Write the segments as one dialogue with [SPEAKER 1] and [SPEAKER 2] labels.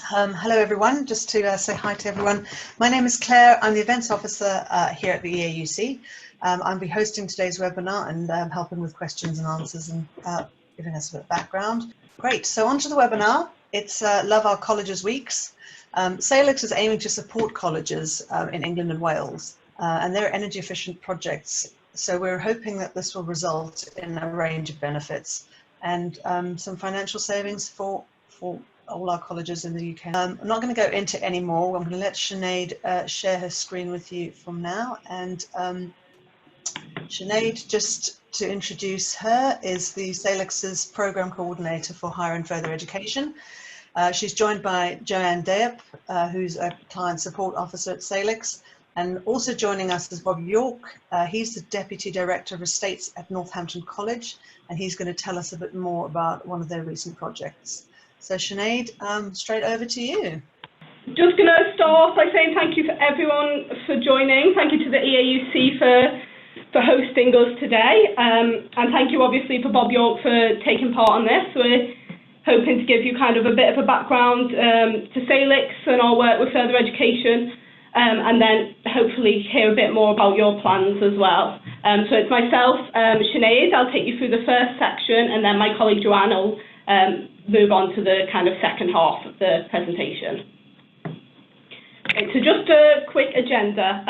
[SPEAKER 1] Hello everyone, just to say hi to everyone. My name is Claire, I'm the Events Officer here at the EAUC. I'll be hosting today's webinar and helping with questions and answers and giving us a bit of background. Great, so on to the webinar. It's Love Our Colleges Weeks. Salix is aiming to support colleges in England and Wales and their energy efficient projects. So we're hoping that this will result in a range of benefits and some financial savings for all our colleges in the UK. I'm not going to go into any more. I'm going to let Sinead share her screen with you from now. And Sinead, just to introduce her, is the Salix's Programme Coordinator for Higher and Further Education. She's joined by Joan Dayap, who's a Client Support Officer at Salix. And also joining us is Bob York. He's the Deputy Director of Estates at Northampton College, and he's going to tell us a bit more about one of their recent projects. So Sinead, straight over to you.
[SPEAKER 2] Just going to start by saying thank you for everyone for joining. Thank you to the EAUC for hosting us today. And thank you obviously for Bob York for taking part on this. We're hoping to give you kind of a bit of a background to Salix and our work with further education, and then hopefully hear a bit more about your plans as well. So it's myself, Sinead, I'll take you through the first section, and then my colleague Joan will move on to the kind of second half of the presentation. Okay, so just a quick agenda.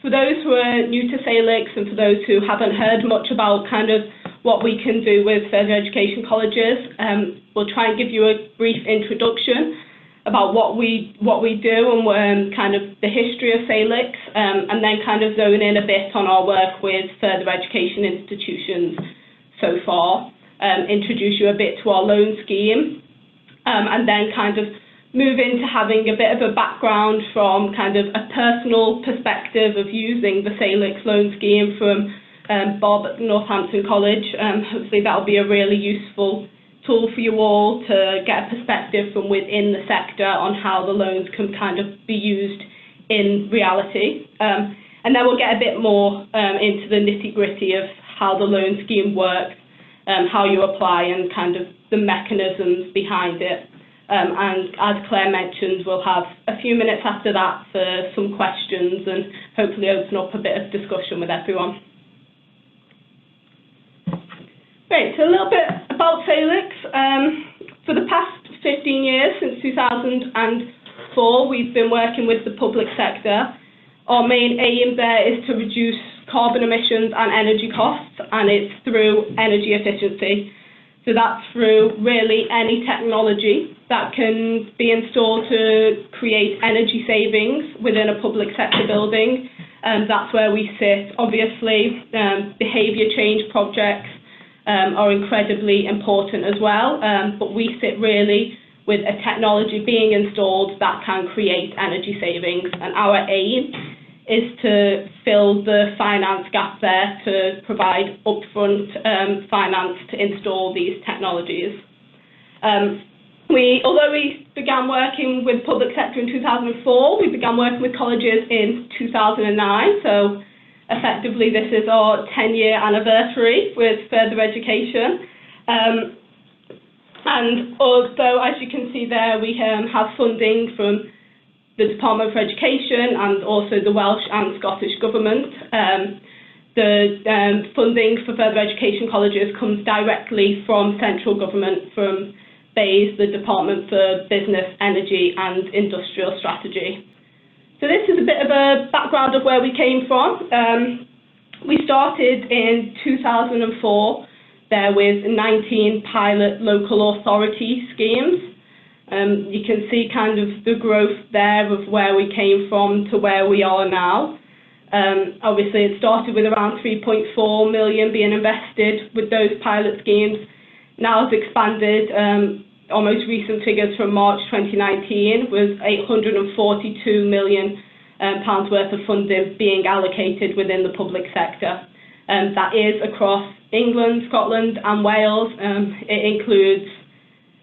[SPEAKER 2] For those who are new to Salix and for those who haven't heard much about kind of what we can do with further education colleges, we'll try and give you a brief introduction about what we do and kind of the history of Salix, and then kind of zone in a bit on our work with further education institutions so far. Introduce you a bit to our loan scheme, and then kind of move into having a bit of a background from kind of a personal perspective of using the Salix loan scheme from Bob at Northampton College. Hopefully that'll be a really useful tool for you all to get a perspective from within the sector on how the loans can kind of be used in reality. And then we'll get a bit more into the nitty-gritty of how the loan scheme works, how you apply and kind of the mechanisms behind it. And as Claire mentioned, we'll have a few minutes after that for some questions and hopefully open up a bit of discussion with everyone. Great, so a little bit about Salix. For the past 15 years, since 2004, we've been working with the public sector. Our main aim there is to reduce carbon emissions and energy costs, and it's through energy efficiency. So that's through really any technology that can be installed to create energy savings within a public sector building. And that's where we sit. Obviously, behaviour change projects are incredibly important as well, but we sit really with a technology being installed that can create energy savings, and our aim is to fill the finance gap there to provide upfront finance to install these technologies. Although we began working with public sector in 2004, we began working with colleges in 2009, so effectively this is our 10-year anniversary with further education. And also, as you can see there, we have funding from the Department for Education and also the Welsh and Scottish Government. The funding for further education colleges comes directly from central government, from BEIS, the Department for Business, Energy and Industrial Strategy. So this is a bit of a background of where we came from. We started in 2004 there with 19 pilot local authority schemes. You can see kind of the growth there of where we came from to where we are now. Obviously it started with around 3.4 million being invested with those pilot schemes. Now it's expanded. Our most recent figures from March 2019 was £842 million worth of funding being allocated within the public sector. That is across England, Scotland and Wales. It includes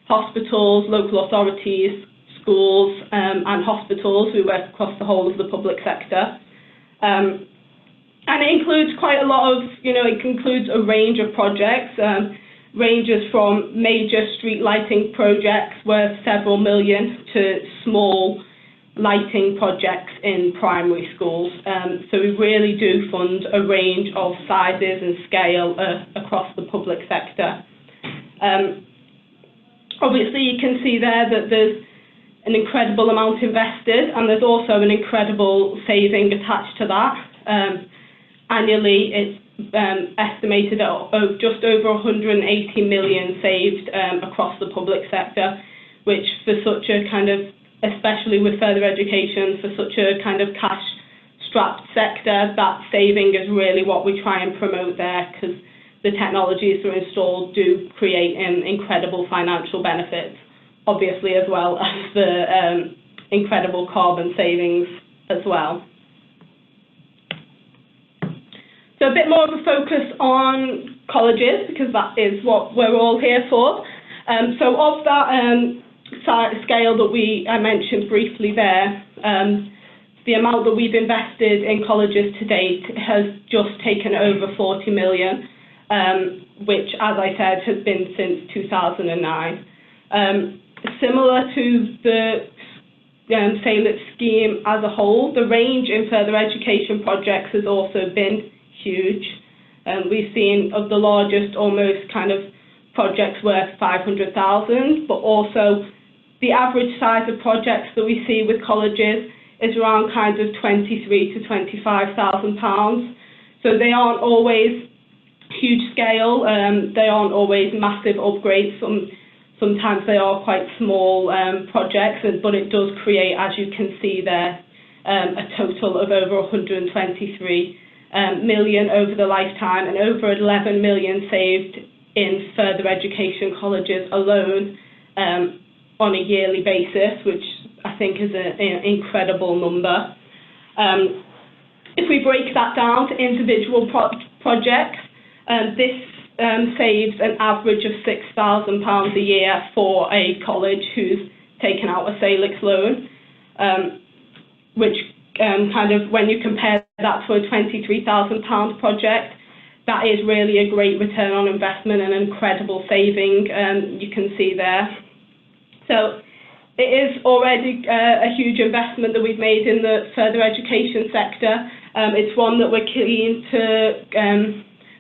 [SPEAKER 2] hospitals, local authorities, schools and hospitals. We work across the whole of the public sector. And it includes quite a lot of, it includes a range of projects. ranges from major street lighting projects worth several million to small lighting projects in primary schools. So we really do fund a range of sizes and scale across the public sector. Obviously, you can see there that there's an incredible amount invested, and there's also an incredible saving attached to that. Annually, it's estimated at just over 180 million saved across the public sector, which for such a kind of, especially with further education, for such a kind of cash-strapped sector, that saving is really what we try and promote there, because the technologies that are installed do create incredible financial benefits, obviously, as well as the incredible carbon savings as well. So a bit more of a focus on colleges, because that is what we're all here for. So of that scale that I mentioned briefly there, the amount that we've invested in colleges to date has just taken over 40 million, which, as I said, has been since 2009. Similar to the Salix scheme as a whole, the range in further education projects has also been huge. We've seen of the largest almost kind of projects worth 500,000, but also the average size of projects that we see with colleges is around kind of 23 to 25,000 pounds. So they aren't always huge scale, they aren't always massive upgrades. Sometimes they are quite small projects, but it does create, as you can see there, a total of over 123 million over the lifetime, and over 11 million saved in further education colleges alone on a yearly basis, which I think is an incredible number. If we break that down to individual projects, this saves an average of £6,000 a year for a college who's taken out a Salix loan, which kind of, when you compare that to a £23,000 project, that is really a great return on investment and an incredible saving, you can see there. So it is already a huge investment that we've made in the further education sector. It's one that we're keen to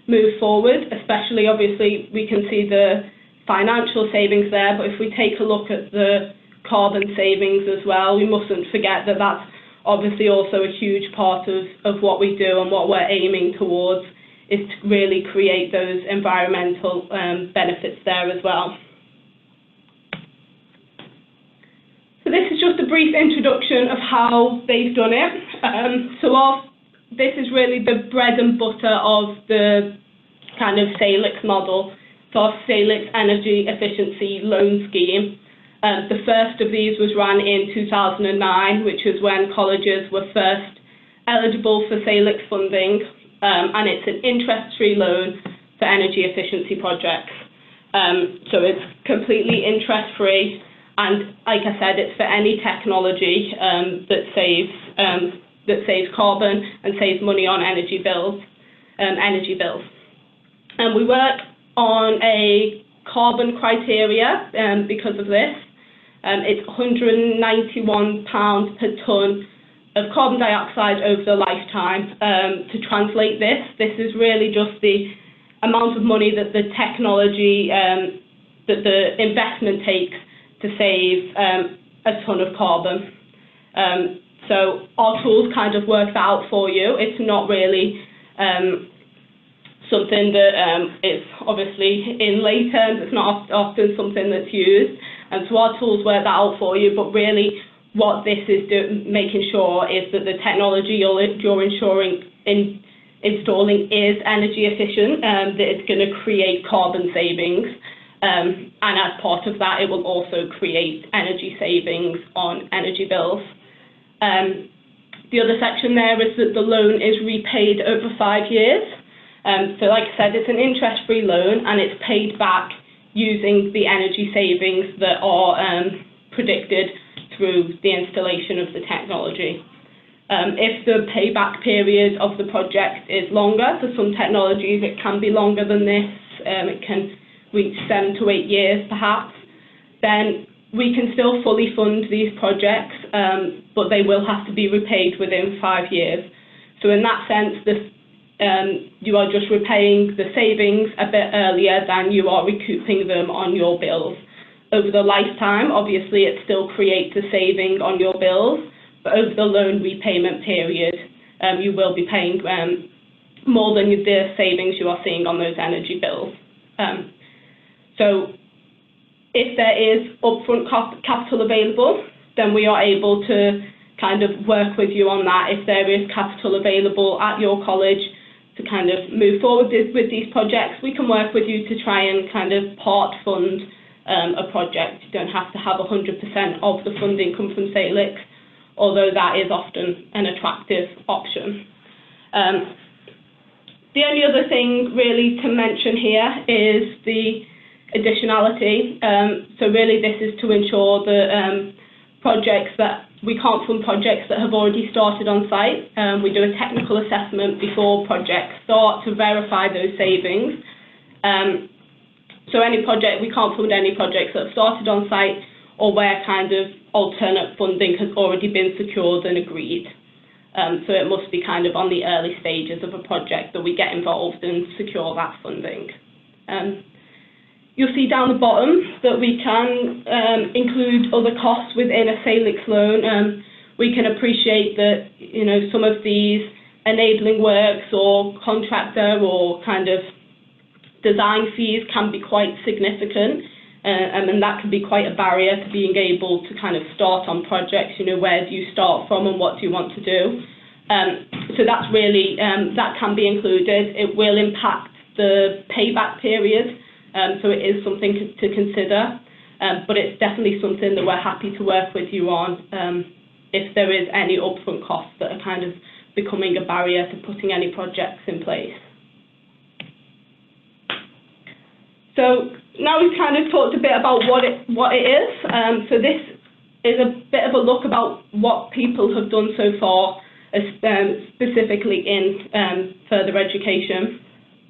[SPEAKER 2] move forward, especially, obviously, we can see the financial savings there, but if we take a look at the carbon savings as well, we mustn't forget that that's obviously also a huge part of what we do, and what we're aiming towards is to really create those environmental benefits there as well. So this is just a brief introduction of how they've done it. This is really the bread and butter of the kind of Salix model, so our Salix Energy Efficiency Loan Scheme. The first of these was run in 2009, which is when colleges were first eligible for Salix funding, and it's an interest-free loan for energy efficiency projects. So it's completely interest-free, and like I said, it's for any technology that saves carbon and saves money on energy bills. And we work on a carbon criteria because of this. It's £191 per tonne of carbon dioxide over the lifetime. To translate this is really just the amount of money that the technology, that the investment takes to save a tonne of carbon. So our tools kind of work that out for you. It's not really something that is obviously in lay terms. It's not often something that's used. And so our tools work that out for you, but really what this is making sure is that the technology you're installing is energy efficient, that it's going to create carbon savings. And as part of that, it will also create energy savings on energy bills. The other section there is that the loan is repaid over 5 years. So like I said, it's an interest-free loan, and it's paid back using the energy savings that are predicted through the installation of the technology. If the payback period of the project is longer, for some technologies it can be longer than this, it can reach 7 to 8 years perhaps, then we can still fully fund these projects, but they will have to be repaid within 5 years. So in that sense, you are just repaying the savings a bit earlier than you are recouping them on your bills. Over the lifetime, obviously, it still creates a saving on your bills, but over the loan repayment period, you will be paying more than the savings you are seeing on those energy bills. So if there is upfront capital available, then we are able to kind of work with you on that. If there is capital available at your college to kind of move forward with these projects, we can work with you to try and kind of part fund a project. You don't have to have 100% of the funding come from Salix, although that is often an attractive option. The only other thing really to mention here is the additionality. So really this is to ensure that projects that we can't fund projects that have already started on site. We do a technical assessment before projects start to verify those savings. So we can't fund any projects that have started on site or where kind of alternate funding has already been secured and agreed. So it must be kind of on the early stages of a project that we get involved and secure that funding. You'll see down the bottom that we can include other costs within a Salix loan. We can appreciate that, you know, some of these enabling works or contractor or kind of design fees can be quite significant, and that can be quite a barrier to being able to kind of start on projects. You know, where do you start from and what do you want to do? So that's really, that can be included. It will impact the payback period. So it is something to consider, but it's definitely something that we're happy to work with you on if there is any upfront costs that are kind of becoming a barrier to putting any projects in place. So now we've kind of talked a bit about what it is. So this is a bit of a look about what people have done so far, specifically in further education.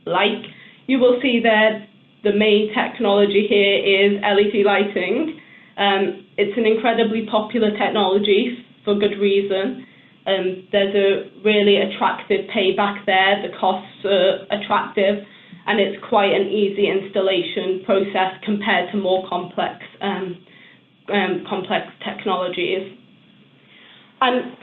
[SPEAKER 2] Like you will see there, the main technology here is LED lighting. It's an incredibly popular technology for good reason. There's a really attractive payback there. The costs are attractive, and it's quite an easy installation process compared to more complex technologies. And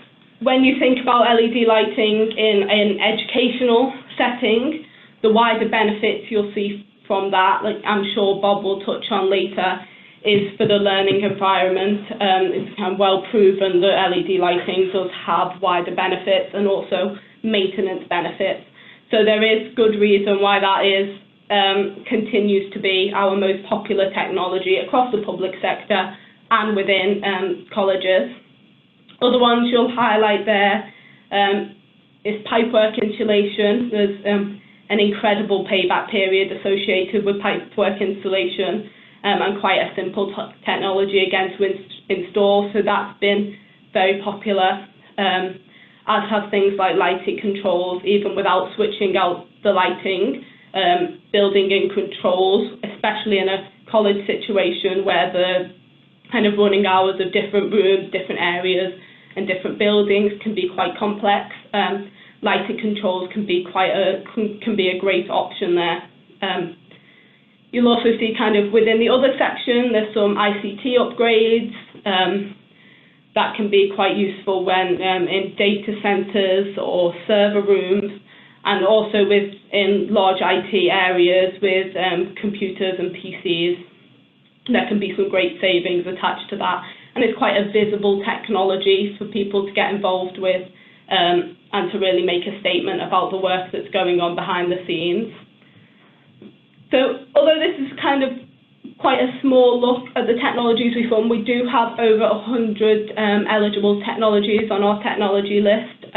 [SPEAKER 2] when you think about LED lighting in an educational setting, the wider benefits you'll see from that, like I'm sure Bob will touch on later, is for the learning environment. It's kind of well proven that LED lighting does have wider benefits and also maintenance benefits. So there is good reason why that is continues to be our most popular technology across the public sector and within colleges. Other ones you'll highlight there is pipework insulation. There's an incredible payback period associated with pipework installation and quite a simple technology again to install, so that's been very popular, as have things like lighting controls, even without switching out the lighting, building in controls, especially in a college situation where the kind of running hours of different rooms, different areas and different buildings can be quite complex. Lighting controls can be a great option there. You'll also see kind of within the other section, there's some ICT upgrades that can be quite useful when in data centers or server rooms, and also in large IT areas with computers and PCs. There can be some great savings attached to that, and it's quite a visible technology for people to get involved with and to really make a statement about the work that's going on behind the scenes. So although this is kind of quite a small look at the technologies we fund, we do have over 100 eligible technologies on our technology list.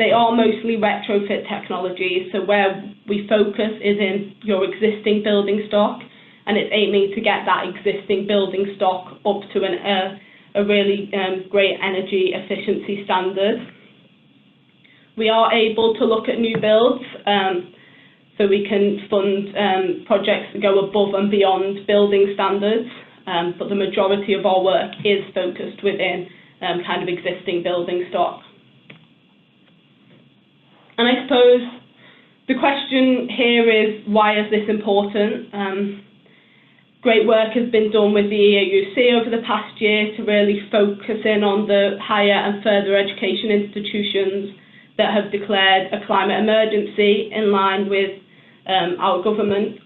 [SPEAKER 2] They are mostly retrofit technologies, so where we focus is in your existing building stock, and it's aiming to get that existing building stock up to a really great energy efficiency standard. We are able to look at new builds. so we can fund projects that go above and beyond building standards, but the majority of our work is focused within kind of existing building stock. And I suppose the question here is, why is this important? Great work has been done with the EAUC over the past year to really focus in on the higher and further education institutions that have declared a climate emergency in line with our government.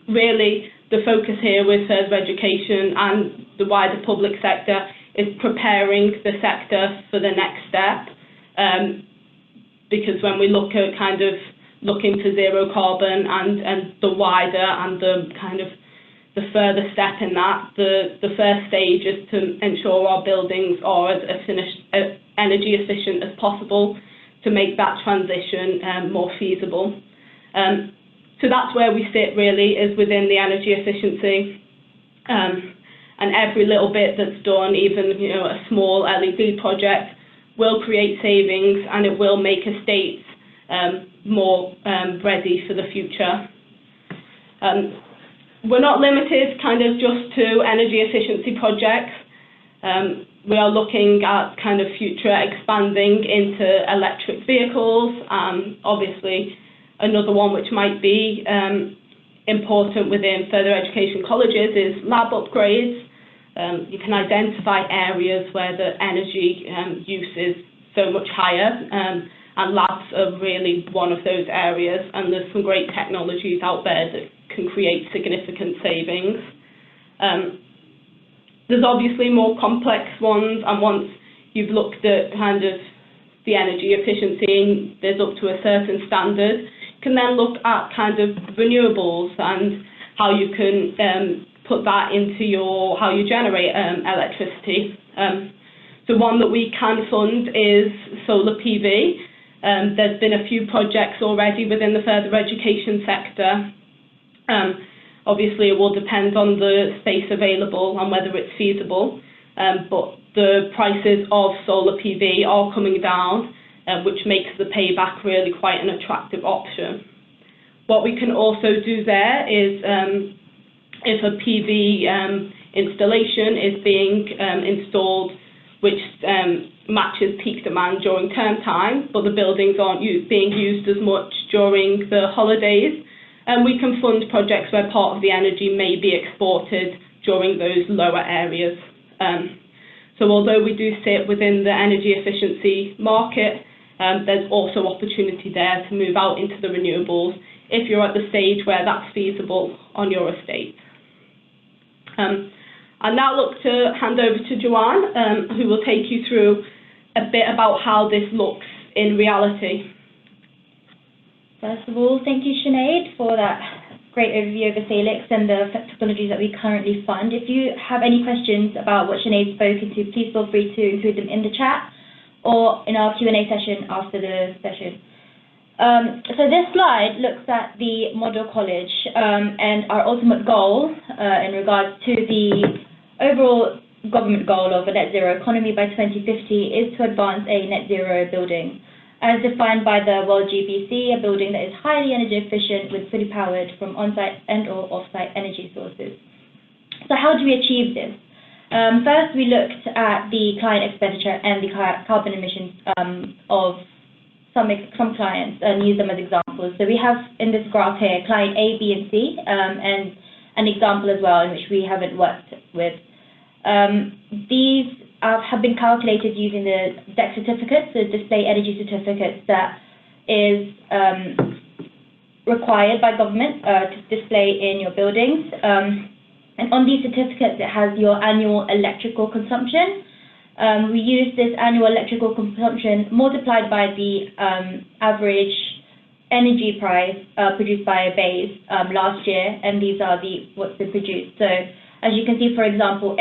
[SPEAKER 2] Really, the focus here with further education and the wider public sector is preparing the sector for the next step. Because when we look at kind of looking for zero carbon and the wider and the kind of the further step in that, the first stage is to ensure our buildings are as energy efficient as possible to make that transition more feasible. So that's where we sit really, is within the energy efficiency. And every little bit that's done, even a small LED project, will create savings and it will make estates more ready for the future. We're not limited kind of just to energy efficiency projects. We are looking at kind of future expanding into electric vehicles. Obviously, another one which might be important within further education colleges is lab upgrades. You can identify areas where the energy use is so much higher, and labs are really one of those areas, and there's some great technologies out there that can create significant savings. There's obviously more complex ones, and once you've looked at kind of the energy efficiency and there's up to a certain standard, you can then look at kind of renewables and how you can put that into how you generate electricity. So one that we can fund is solar PV. There's been a few projects already within the further education sector. Obviously, it will depend on the space available and whether it's feasible, but the prices of solar PV are coming down, which makes the payback really quite an attractive option. What we can also do there is, if a PV installation is being installed which matches peak demand during term time, but the buildings aren't being used as much during the holidays, and we can fund projects where part of the energy may be exported during those lower areas. So although we do sit within the energy efficiency market, there's also opportunity there to move out into the renewables if you're at the stage where that's feasible on your estate. I'd now look to hand over to Joan, who will take you through a bit about how this looks in reality.
[SPEAKER 3] First of all, thank you, Sinead, for that great overview of the Salix and the technologies that we currently fund. If you have any questions about what Sinead's spoken to, please feel free to include them in the chat or in our Q&A session after the session. So this slide looks at the model college and our ultimate goal in regards to the overall government goal of a net zero economy by 2050 is to advance a net zero building, as defined by the World GBC, a building that is highly energy efficient with fully powered from on-site and or off-site energy sources. So how do we achieve this? First, we looked at the client expenditure and the carbon emissions of some clients and use them as examples. So we have in this graph here client A, B, and C, and an example as well in which we haven't worked with. These have been calculated using the DEC certificates, the display energy certificates that is required by government to display in your buildings. And on these certificates, it has your annual electrical consumption. We use this annual electrical consumption multiplied by the average energy price produced by a base last year, and these are what's been produced. So as you can see, for example,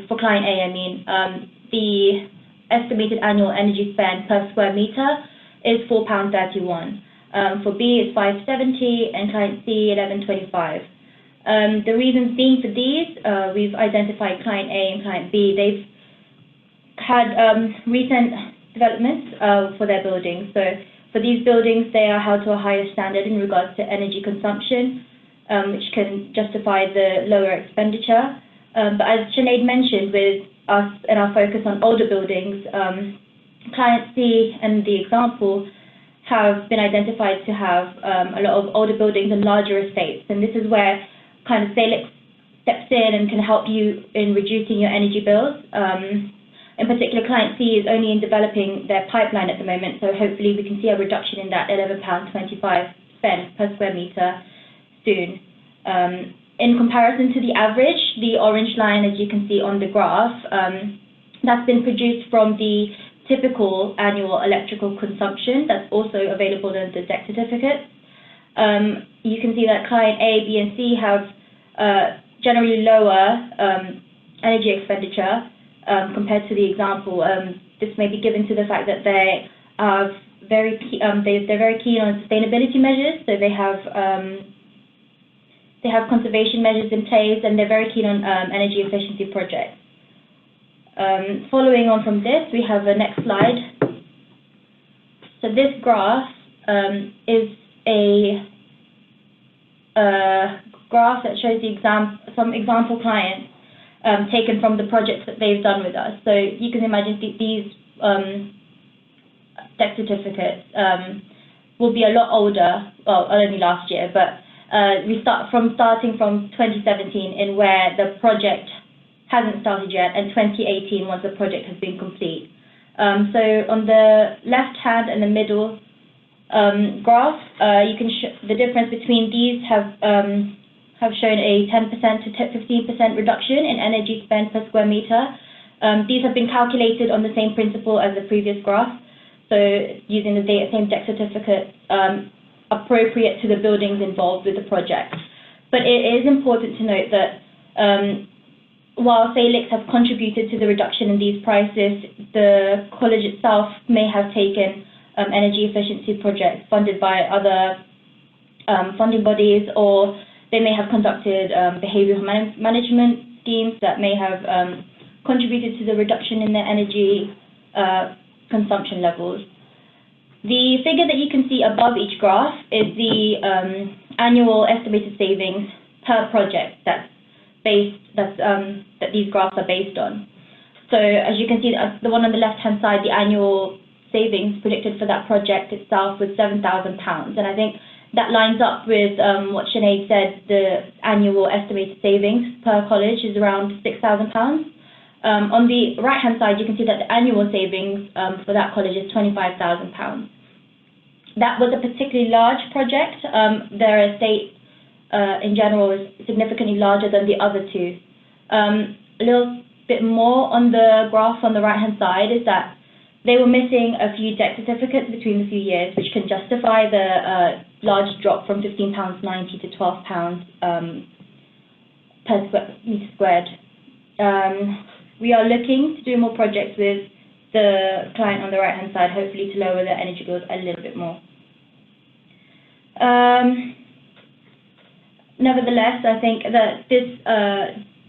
[SPEAKER 3] for client A, I mean, the estimated annual energy spend per square meter is £4.31. For B, it's £5.70, and client C, £11.25. The reasons being for these, we've identified client A and client B. They've had recent developments for their buildings. So, For these buildings, they are held to a higher standard in regards to energy consumption, which can justify the lower expenditure. But as Sinead mentioned, with us and our focus on older buildings, client C and the example have been identified to have a lot of older buildings and larger estates. And this is where kind of Salix steps in and can help you in reducing your energy bills. In particular, client C is only in developing their pipeline at the moment, so hopefully we can see a reduction in that £11.25 spend per square metre soon. In comparison to the average, the orange line, as you can see on the graph, that's been produced from the typical annual electrical consumption that's also available in the debt certificates. You can see that client A, B, and C have generally lower energy expenditure compared to the example. This may be given to the fact that they are they're very keen on sustainability measures, so they have conservation measures in place, and they're very keen on energy efficiency projects. Following on from this, we have the next slide. So this graph is a graph that shows some example clients taken from the projects that they've done with us. So you can imagine these debt certificates will be a lot older, well, only last year, but starting from 2017, in where the project hasn't started yet, and 2018 once the project has been complete. So on the left hand and the middle graph, you can the difference between these have shown a 10% to 15% reduction in energy spent per square meter. These have been calculated on the same principle as the previous graph, so using the same debt certificate appropriate to the buildings involved with the project. But it is important to note that while Salix has contributed to the reduction in these prices, the college itself may have taken energy efficiency projects funded by other funding bodies, or they may have conducted behavioural management schemes that may have contributed to the reduction in their energy consumption levels. The figure that you can see above each graph is the annual estimated savings per project that these graphs are based on. So as you can see, the one on the left-hand side, the annual savings predicted for that project itself was £7,000. And I think that lines up with what Sinead said, the annual estimated savings per college is around £6,000. On the right-hand side, you can see that the annual savings for that college is £25,000. That was a particularly large project. Their estate in general is significantly larger than the other two. A little bit more on the graph on the right-hand side is that they were missing a few debt certificates between the few years, which can justify the large drop from £15.90 to £12 per square meter squared. We are looking to do more projects with the client on the right-hand side, hopefully to lower their energy bills a little bit more. Nevertheless, I think that this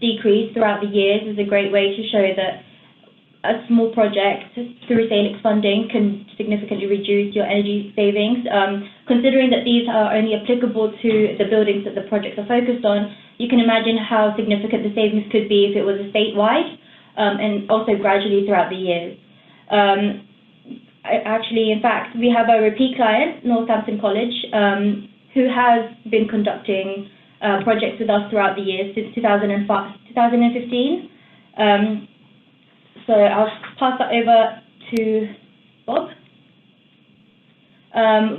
[SPEAKER 3] decrease throughout the years is a great way to show that a small project through Salix funding can significantly reduce your energy savings. Considering that these are only applicable to the buildings that the projects are focused on, you can imagine how significant the savings could be if it was statewide, and also gradually throughout the years. Actually, in fact, we have a repeat client, Northampton College, who has been conducting projects with us throughout the years since 2015. So I'll pass that over to Bob.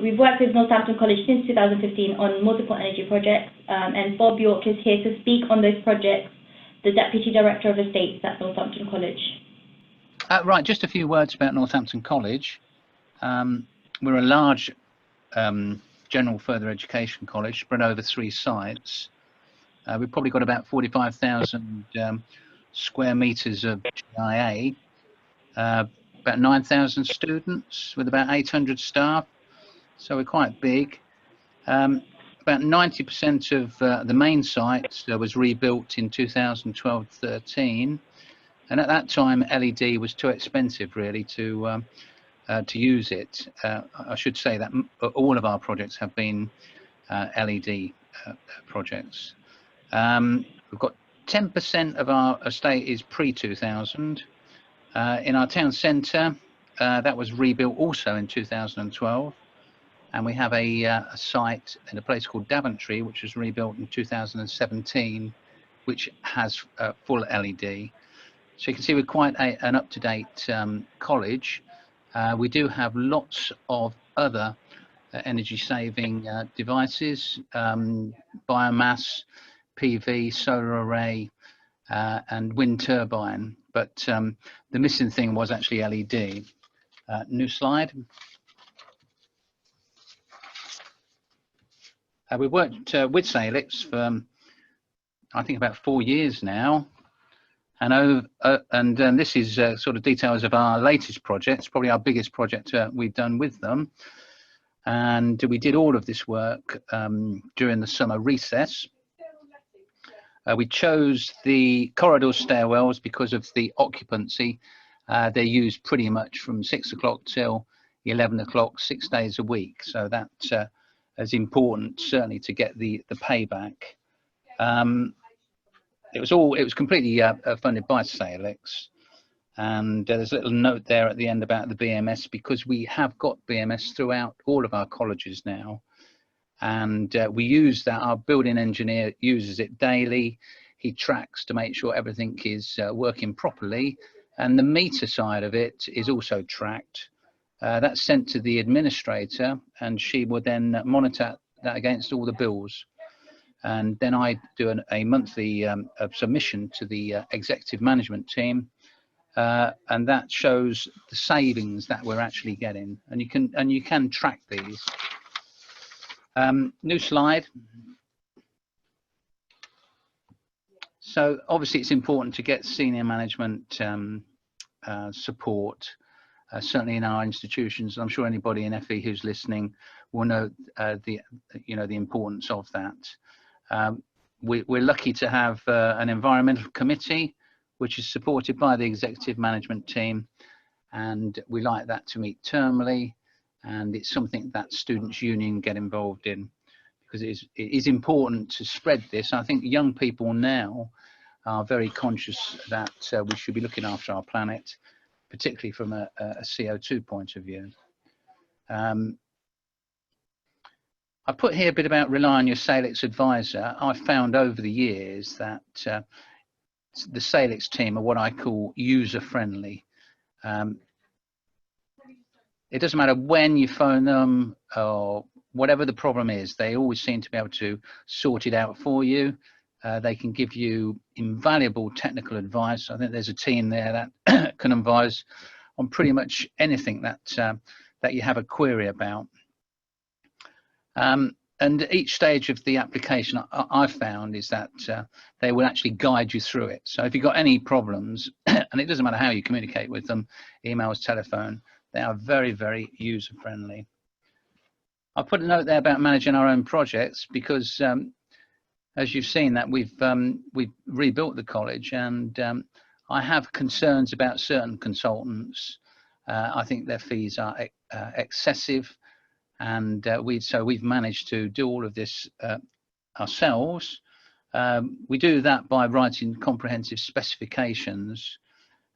[SPEAKER 3] We've worked with Northampton College since 2015 on multiple energy projects, and Bob York is here to speak on those projects, the Deputy Director of Estates at Northampton College.
[SPEAKER 4] Right, just a few words about Northampton College. We're a large general further education college spread over 3 sites. We've probably got about 45,000 square metres of GIA, about 9,000 students with about 800 staff, so we're quite big. About 90% of the main site was rebuilt in 2012-13, and at that time LED was too expensive really to to use it. I should say that all of our projects have been LED projects. We've got 10% of our estate is pre-2000. In our town centre, that was rebuilt also in 2012. And we have a site in a place called Daventry, which was rebuilt in 2017, which has full LED. So you can see we're quite an up-to-date college. We do have lots of other energy-saving devices, biomass, PV, solar array, and wind turbine. But the missing thing was actually LED. New slide. We've worked with Salix for, I think, about 4 years now. And this is sort of details of our latest project. It's probably our biggest project we've done with them. And we did all of this work during the summer recess. We chose the corridor stairwells because of the occupancy. They're used pretty much from 6 o'clock till 11 o'clock, 6 days a week. So that is important, certainly, to get the payback. It was completely funded by Salix, and there's a little note there at the end about the BMS, because we have got BMS throughout all of our colleges now, and we use that. Our building engineer uses it daily. He tracks to make sure everything is working properly, and the meter side of it is also tracked. That's sent to the administrator, and she will then monitor that against all the bills. And then I do a monthly submission to the executive management team, and that shows the savings that we're actually getting. And you can track these. New slide. So obviously it's important to get senior management support. Certainly in our institutions. I'm sure anybody in FE who's listening will know the importance of that. We're lucky to have an environmental committee which is supported by the executive management team, and we like that to meet termly, and it's something that students' union get involved in, because it is important to spread this. I think young people now are very conscious that we should be looking after our planet, particularly from a CO2 point of view. I put here a bit about rely on your Salix advisor. I've found over the years that the Salix team are what I call user-friendly. It doesn't matter when you phone them or whatever the problem is, they always seem to be able to sort it out for you. They can give you invaluable technical advice. I think there's a team there that can advise on pretty much anything that you have a query about. And each stage of the application I've found is that they will actually guide you through it. So if you've got any problems, and it doesn't matter how you communicate with them, emails, telephone, they are very, very user-friendly. I put a note there about managing our own projects because as you've seen that we've rebuilt the college, and I have concerns about certain consultants. I think their fees are excessive, and we've managed to do all of this ourselves. We do that by writing comprehensive specifications,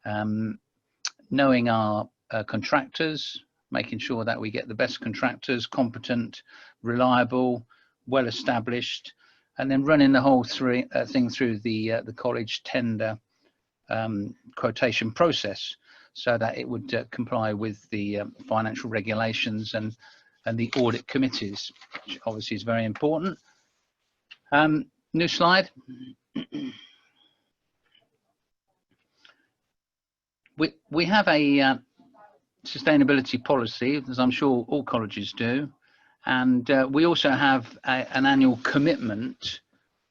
[SPEAKER 4] knowing our contractors, making sure that we get the best contractors, competent, reliable, well established, and then running the whole thing through the college tender quotation process, so that it would comply with the financial regulations and the audit committees, which obviously is very important. New slide. We have a sustainability policy, as I'm sure all colleges do. And we also have an annual commitment,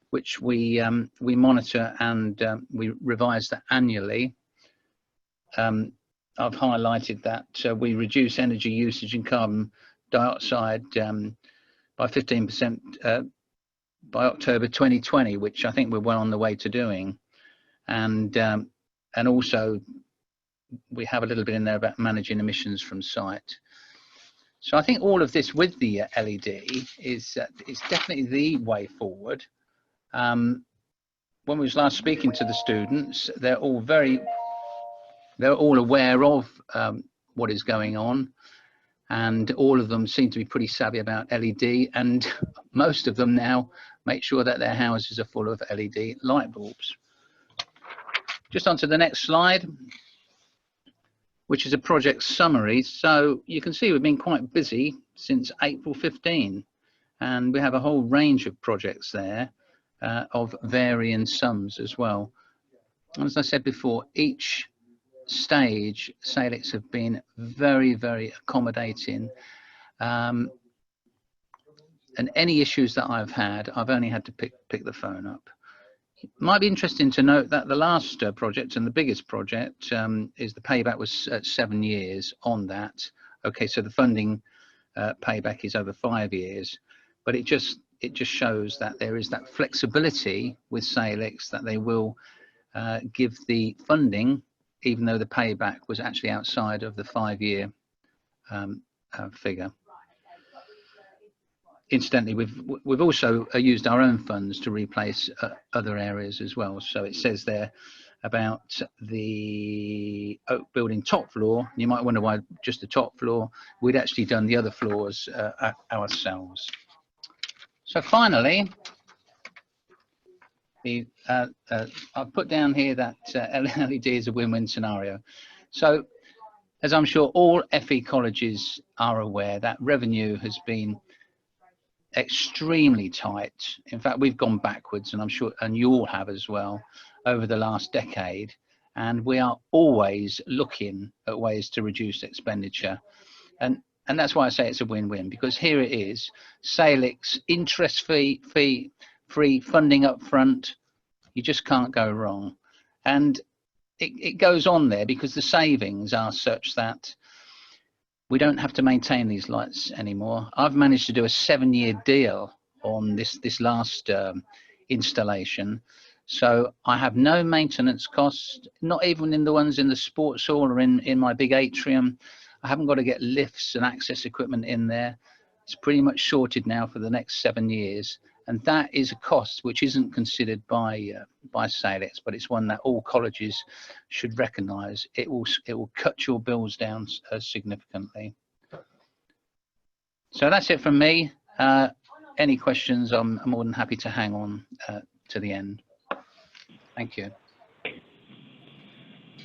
[SPEAKER 4] which we monitor and we revise that annually. I've highlighted that we reduce energy usage and carbon dioxide by 15% by October 2020, which I think we're well on the way to doing. And also we have a little bit in there about managing emissions from site. So I think all of this with the LED is definitely the way forward. When we was last speaking to the students, they're all aware of what is going on, and all of them seem to be pretty savvy about LED, and most of them now make sure that their houses are full of LED light bulbs. Just on to the next slide, which is a project summary. So you can see we've been quite busy since April 15, and we have a whole range of projects there of varying sums as well. And as I said before, each stage Salix have been very, very accommodating, and any issues that I've had, I've only had to pick the phone up. It might be interesting to note that the last project and the biggest project is the payback was 7 years on that. Okay, so the funding payback is over 5 years, but it just shows that there is that flexibility with Salix, that they will give the funding even though the payback was actually outside of the 5-year figure. Incidentally, we've also used our own funds to replace other areas as well. So it says there about the oak building top floor. You might wonder why just the top floor. We'd actually done the other floors ourselves. So finally, I've put down here that LED is a win-win scenario. So as I'm sure all FE colleges are aware, that revenue has been extremely tight. In fact, we've gone backwards, and I'm sure, and you all have as well, over the last decade, and we are always looking at ways to reduce expenditure, and that's why I say it's a win-win, because here it is, Salix interest-free funding up front. You just can't go wrong, and it goes on there because the savings are such that we don't have to maintain these lights anymore. I've managed to do a 7-year deal on this last installation. So I have no maintenance costs, not even in the ones in the sports hall or in my big atrium. I haven't got to get lifts and access equipment in there. It's pretty much sorted now for the next 7 years. And that is a cost which isn't considered by Salix, but it's one that all colleges should recognise. It will cut your bills down significantly. So that's it from me. Any questions? I'm more than happy to hang on to the end. Thank you.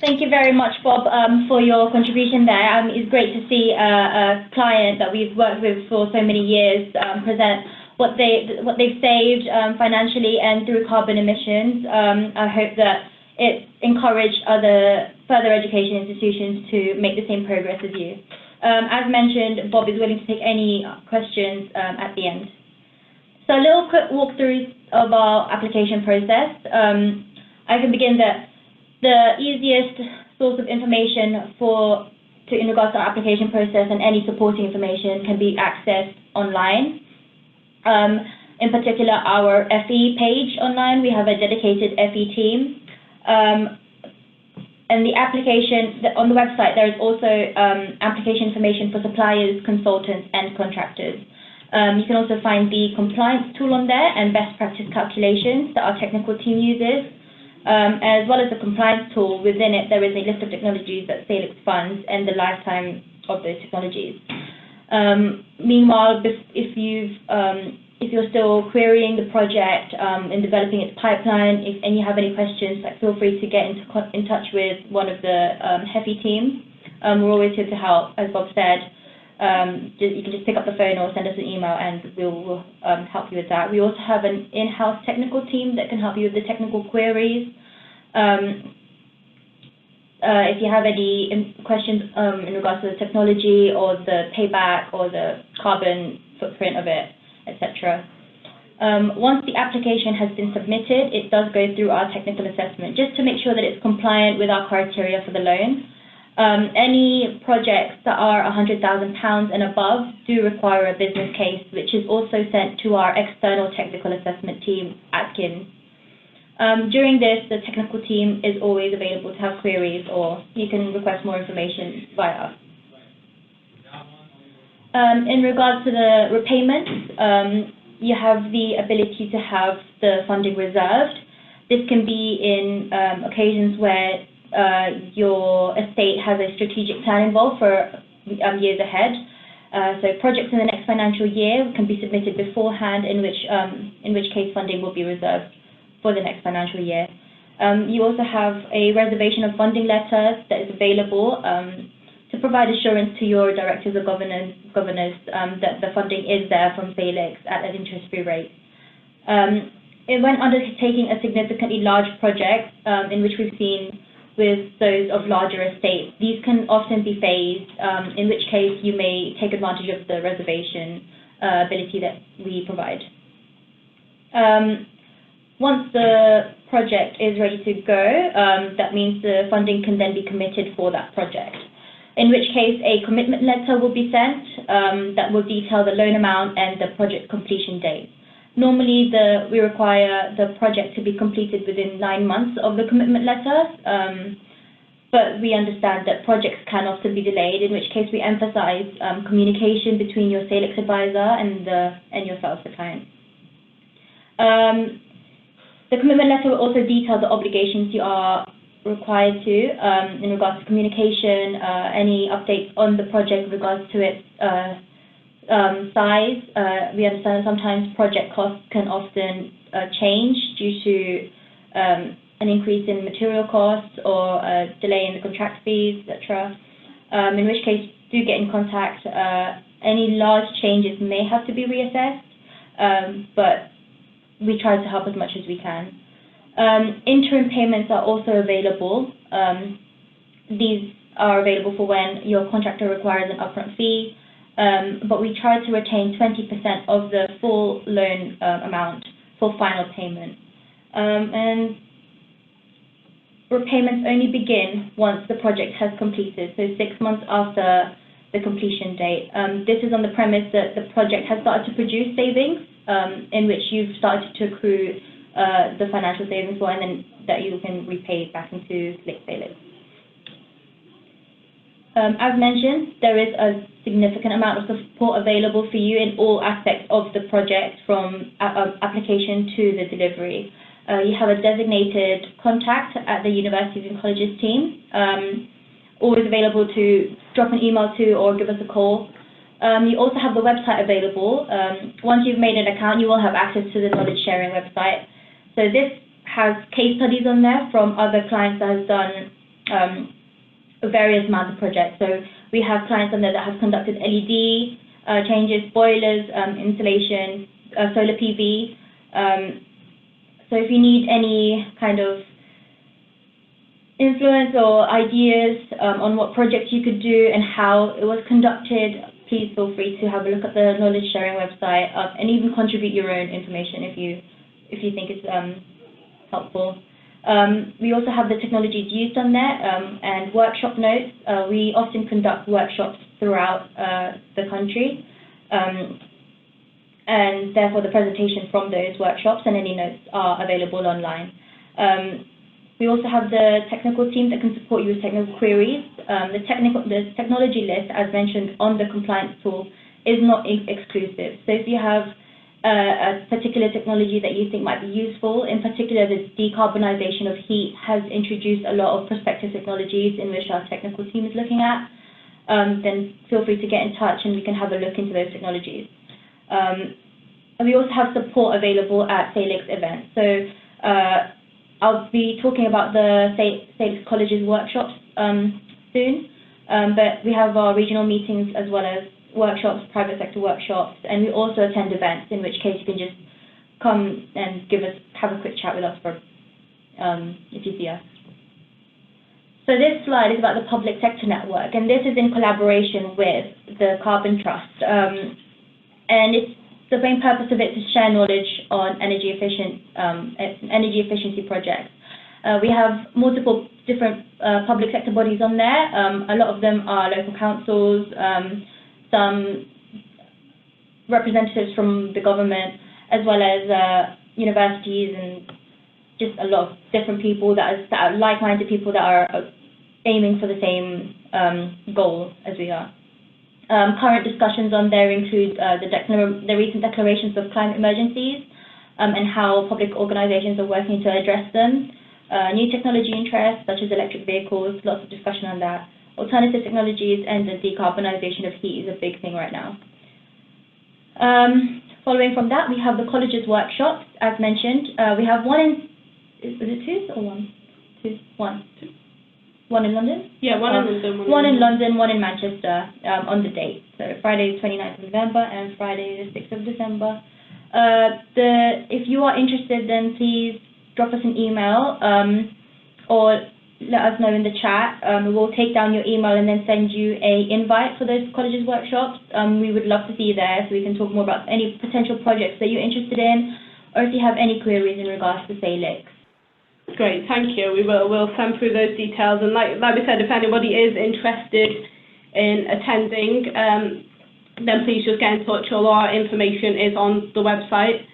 [SPEAKER 3] Thank you very much, Bob, for your contribution there. It's great to see a client that we've worked with for so many years present what they've saved financially and through carbon emissions. I hope that it encouraged other further education institutions to make the same progress as you. As mentioned, Bob is willing to take any questions at the end. So a little quick walkthrough of our application process. I can begin that the easiest source of information in regards to our application process and any supporting information can be accessed online. In particular, our FE page online, we have a dedicated FE team. And the application, on the website, there is also application information for suppliers, consultants, and contractors. You can also find the compliance tool on there and best practice calculations that our technical team uses. As well as the compliance tool, within it there is a list of technologies that Salix funds and the lifetime of those technologies. Meanwhile, if you're still querying the project and developing its pipeline, and you have any questions, feel free to get in touch with one of the HEFI teams. We're always here to help, as Bob said. You can just pick up the phone or send us an email and we'll help you with that. We also have an in-house technical team that can help you with the technical queries. If you have any questions in regards to the technology or the payback or the carbon footprint of it, etc. Once the application has been submitted, it does go through our technical assessment just to make sure that it's compliant with our criteria for the loan. Any projects that are £100,000 and above do require a business case, which is also sent to our external technical assessment team, Atkins. During this, the technical team is always available to have queries, or you can request more information via us. In regards to the repayments, you have the ability to have the funding reserved. This can be in occasions where your estate has a strategic plan involved for years ahead. So projects in the next financial year can be submitted beforehand, in which case funding will be reserved for the next financial year. You also have a reservation of funding letter that is available to provide assurance to your directors or governors that the funding is there from Salix at an interest-free rate. When undertaking a significantly large project, in which we've seen with those of larger estates, these can often be phased, in which case you may take advantage of the reservation ability that we provide. Once the project is ready to go, that means the funding can then be committed for that project, in which case a commitment letter will be sent that will detail the loan amount and the project completion date. Normally, we require the project to be completed within 9 months of the commitment letter, but we understand that projects can often be delayed, in which case we emphasize communication between your Salix advisor and yourself, the client. The commitment letter will also detail the obligations you are required to in regards to communication, any updates on the project in regards to its size. We understand that sometimes project costs can often change due to an increase in material costs or a delay in the contract fees, etc. In which case, do get in contact. Any large changes may have to be reassessed, but we try to help as much as we can. Interim payments are also available. These are available for when your contractor requires an upfront fee, but we try to retain 20% of the full loan amount for final payment. And repayments only begin once the project has completed, so 6 months after the completion date. This is on the premise that the project has started to produce savings, in which you've started to accrue the financial savings for, and then that you can repay back into Salix. As mentioned, there is a significant amount of support available for you in all aspects of the project, from application to the delivery. You have a designated contact at the universities and colleges team, always available to drop an email to or give us a call. You also have the website available. Once you've made an account, you will have access to the knowledge sharing website. So this has case studies on there from other clients that have done various amounts of projects. So we have clients on there that have conducted LED changes, boilers, installation, solar PV. So if you need any kind of influence or ideas on what projects you could do and how it was conducted, please feel free to have a look at the knowledge sharing website and even contribute your own information if you think it's helpful. We also have the technologies used on there and workshop notes. We often conduct workshops throughout the country, and therefore the presentation from those workshops and any notes are available online. We also have the technical team that can support you with technical queries. The technology list, as mentioned on the compliance tool, is not exclusive. So if you have a particular technology that you think might be useful, in particular the decarbonisation of heat has introduced a lot of prospective technologies in which our technical team is looking at, then feel free to get in touch and we can have a look into those technologies. And we also have support available at Salix events. So I'll be talking about the Salix Colleges workshops soon, but we have our regional meetings as well as workshops, private sector workshops, and we also attend events, in which case you can just come and have a quick chat with us if you see us. So this slide is about the public sector network, and this is in collaboration with the Carbon Trust, and the main purpose of it is to share knowledge on energy efficiency projects. We have multiple different public sector bodies on there. A lot of them are local councils, some representatives from the government, as well as universities and just a lot of different people that are like-minded people that are aiming for the same goal as we are. Current discussions on there include the recent declarations of climate emergencies and how public organisations are working to address them. New technology interests such as electric vehicles, lots of discussion on that. Alternative technologies and the decarbonisation of heat is a big thing right now. Following from that, we have the college's workshops, as mentioned. We have one in, is it two or one? Two, one. Two. One in London?
[SPEAKER 2] Yeah, one in London.
[SPEAKER 3] One in London, one in Manchester on the date. So Friday the 29th of November and Friday the 6th of December. If you are interested, then please drop us an email or let us know in the chat. We'll take down your email and then send you an invite for those colleges workshops. We would love to see you there so we can talk more about any potential projects that you're interested in, or if you have any queries in regards to Salix.
[SPEAKER 2] Great, thank you. We'll send through those details, and like we said, if anybody is interested in attending, then please just get in touch. All our information is on the website.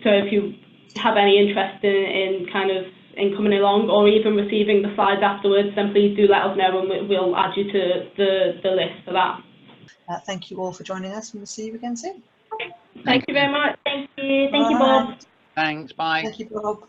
[SPEAKER 2] So if you have any interest in coming along or even receiving the slides afterwards, then please do let us know, and we'll add you to the list for that.
[SPEAKER 1] Thank you all for joining us, and we'll see you again soon.
[SPEAKER 2] Thank you very much.
[SPEAKER 3] Thank you. Thank you, Bob.
[SPEAKER 4] Thanks. Bye.
[SPEAKER 1] Thank you, Bob.